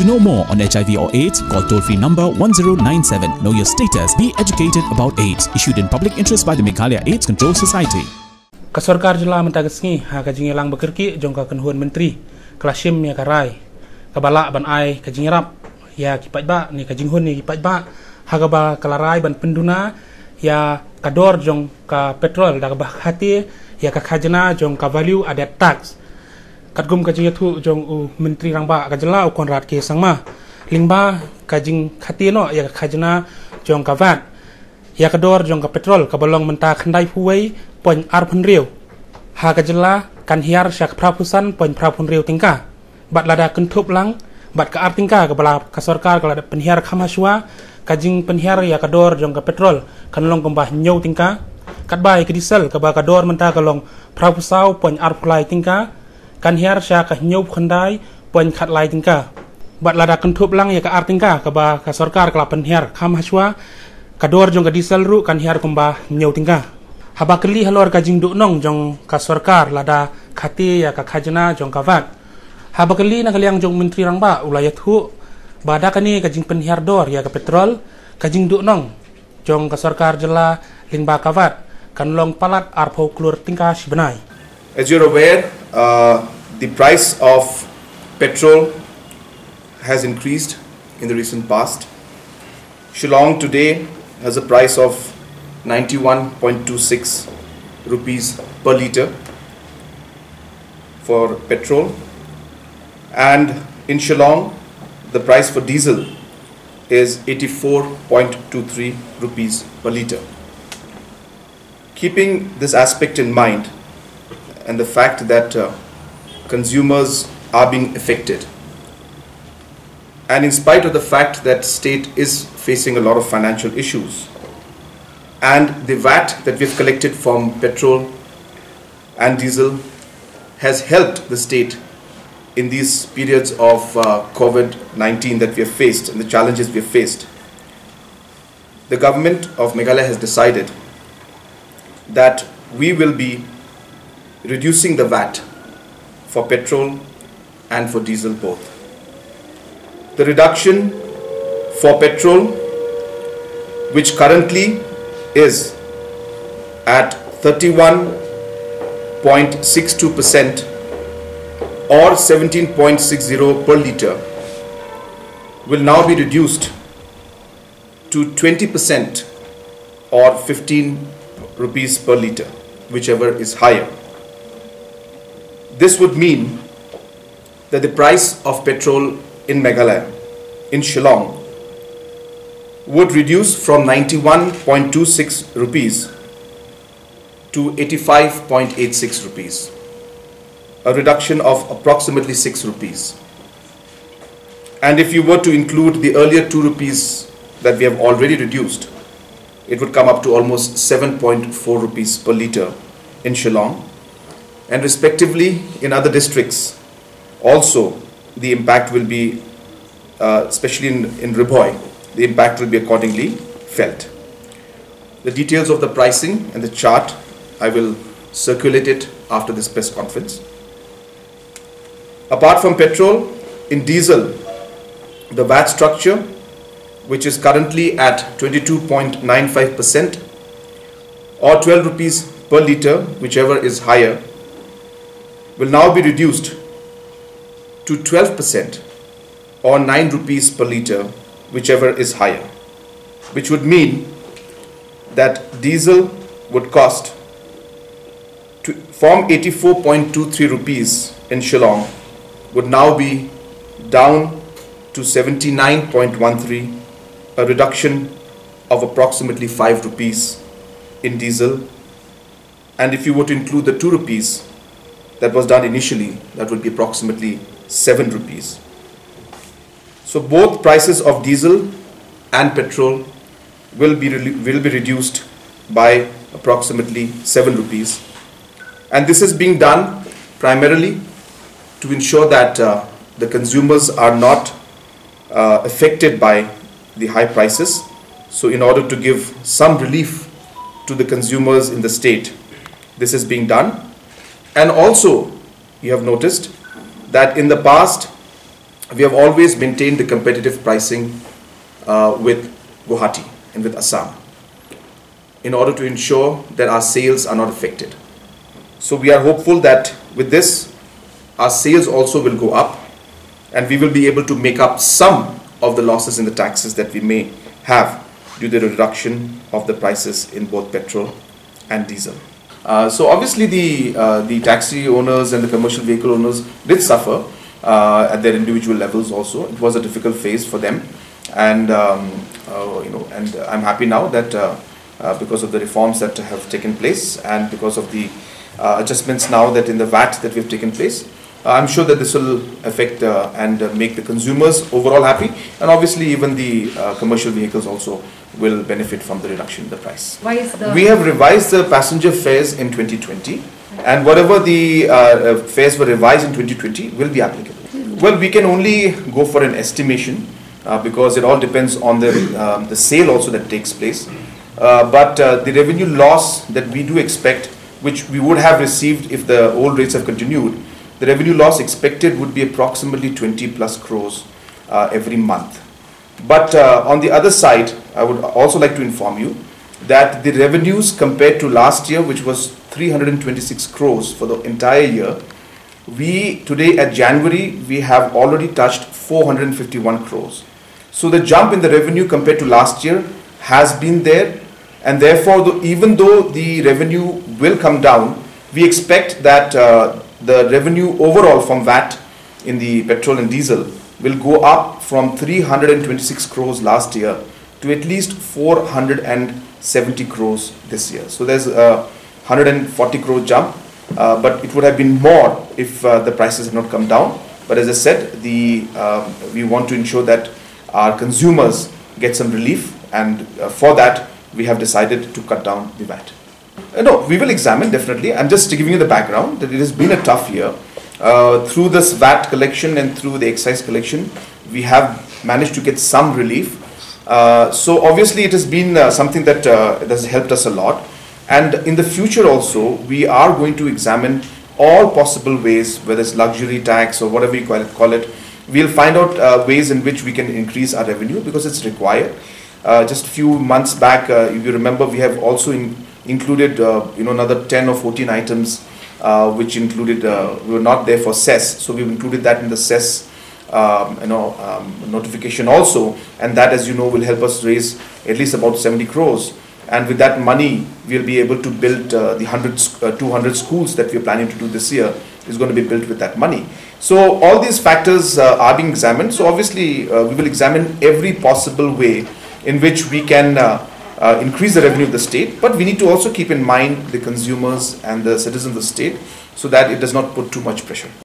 To know more on HIV or AIDS, call toll-free number 1097. Know your status. Be educated about AIDS. Issued in public interest by the Meghalaya AIDS Control Society. Sorkar jylla mentagasngi ha kajing elang bekerki jong ka kenhuan menteri klasim ya karai kabala ban ai kajing rap ya kipat ba ni kajing hun ni kipat ba ha ba kalarai ban penduna ya kador jong ka petrol da ba hati ya ka khajana jong ka value added tax katgum kajing yathu jong menteri rangba ka jylla konrat ke sangma lingba kajing khati no ya ka khajana jong ka vat ya kador jong ka petrol ka bolong menta khandai puai pon arpun riu ha ka jylla kan hiar syak prapusan pon prapun riu tingka bat lada kentup lang bat ka ar tingka ka bala ka sorkar ka lada Pynhiar khamaswa kajing Pynhiar ya kador jong ka petrol kan long kembah nyau tingka kat bai ke diesel ka ba kador menta ka long prapusau pon arpulai tingka kan hiar syak ka nyau khandai pon khat lai tingka bat lada kentup lang ya ka ar tingka ka ba ka sorkar ka Pynhiar khamaswa kador jong ka diesel ru kan hiar kembah nyau tingka habakeli halor kajing duk nong jong ka sorkar lada khati ya ka khajana jong ka vat habakeli na kaliang jong menteri rangba ulayat hu bada kani kajing Pynhiar dor ya ka petrol kajing duk nong jong ka sorkar jylla lingba ka vat kan long palat arpo klur tingka sibenai. As you're aware, the price of petrol has increased in the recent past. Shillong today has a price of 91.26 rupees per litre for petrol, and in Shillong the price for diesel is 84.23 rupees per litre. Keeping this aspect in mind and the fact that consumers are being affected, and in spite of the fact that state is facing a lot of financial issues, and the VAT that we've collected from petrol and diesel has helped the state in these periods of COVID-19 that we have faced and the challenges we have faced. The government of Meghalaya has decided that we will be reducing the VAT for petrol and for diesel both. The reduction for petrol, which currently is at 31.62% or 17.60 per litre, will now be reduced to 20% or 15 rupees per litre, whichever is higher. This would mean that the price of petrol in Meghalaya, in Shillong, would reduce from 91.26 rupees to 85.86 rupees, a reduction of approximately 6 rupees. And if you were to include the earlier 2 rupees that we have already reduced, it would come up to almost 7.4 rupees per litre in Shillong, and respectively in other districts also the impact will be, especially in Ribhoi, the impact will be accordingly felt. The details of the pricing and the chart, I will circulate it after this press conference. Apart from petrol, in diesel, the VAT structure, which is currently at 22.95% or 12 rupees per litre, whichever is higher, will now be reduced to 12% or 9 rupees per litre, whichever is higher, which would mean that diesel would cost from 84.23 rupees in Shillong would now be down to 79.13, a reduction of approximately 5 rupees in diesel. And if you were to include the 2 rupees that was done initially, that would be approximately 7 rupees. So both prices of diesel and petrol will be reduced by approximately 7 rupees, and this is being done primarily to ensure that the consumers are not affected by the high prices. So in order to give some relief to the consumers in the state, this is being done. And also you have noticed that in the past we have always maintained the competitive pricing with Guwahati and with Assam in order to ensure that our sales are not affected. So we are hopeful that with this, our sales also will go up and we will be able to make up some of the losses in the taxes that we may have due to the reduction of the prices in both petrol and diesel. So obviously the taxi owners and the commercial vehicle owners did suffer at their individual levels also. It was a difficult phase for them, and and I'm happy now that because of the reforms that have taken place and because of the adjustments now that in the VAT that we've taken place, I'm sure that this will affect and make the consumers overall happy, and obviously even the commercial vehicles also will benefit from the reduction in the price. Why is We have revised the passenger fares in 2020, and whatever the fares were revised in 2020 will be applicable. Well, we can only go for an estimation because it all depends on the sale also that takes place. But the revenue loss that we do expect, which we would have received if the old rates have continued, the revenue loss expected would be approximately 20 plus crores every month. But on the other side, I would also like to inform you that the revenues compared to last year, which was 326 crores for the entire year, we today at January, we have already touched 451 crores. So the jump in the revenue compared to last year has been there, and therefore even though the revenue will come down, we expect that the revenue overall from VAT in the petrol and diesel will go up from 326 crores last year to at least 470 crores this year. So there's a 140 crore jump, but it would have been more if the prices had not come down. But as I said, we want to ensure that our consumers get some relief, and for that we have decided to cut down the VAT. No, we will examine definitely. I'm just giving you the background that it has been a tough year. Through this VAT collection and through the excise collection, we have managed to get some relief. So obviously it has been something that has helped us a lot. And in the future also, we are going to examine all possible ways, whether it's luxury tax or whatever you call it. We'll find out ways in which we can increase our revenue because it's required. Just a few months back, if you remember, we have also included another 10 or 14 items which included we were not there for cess, so we've included that in the cess notification also, and that, as you know, will help us raise at least about 70 crores, and with that money we'll be able to build the 200 schools that we're planning to do this year is going to be built with that money. So all these factors are being examined. So obviously we will examine every possible way in which we can increase the revenue of the state, but we need to also keep in mind the consumers and the citizens of the state so that it does not put too much pressure.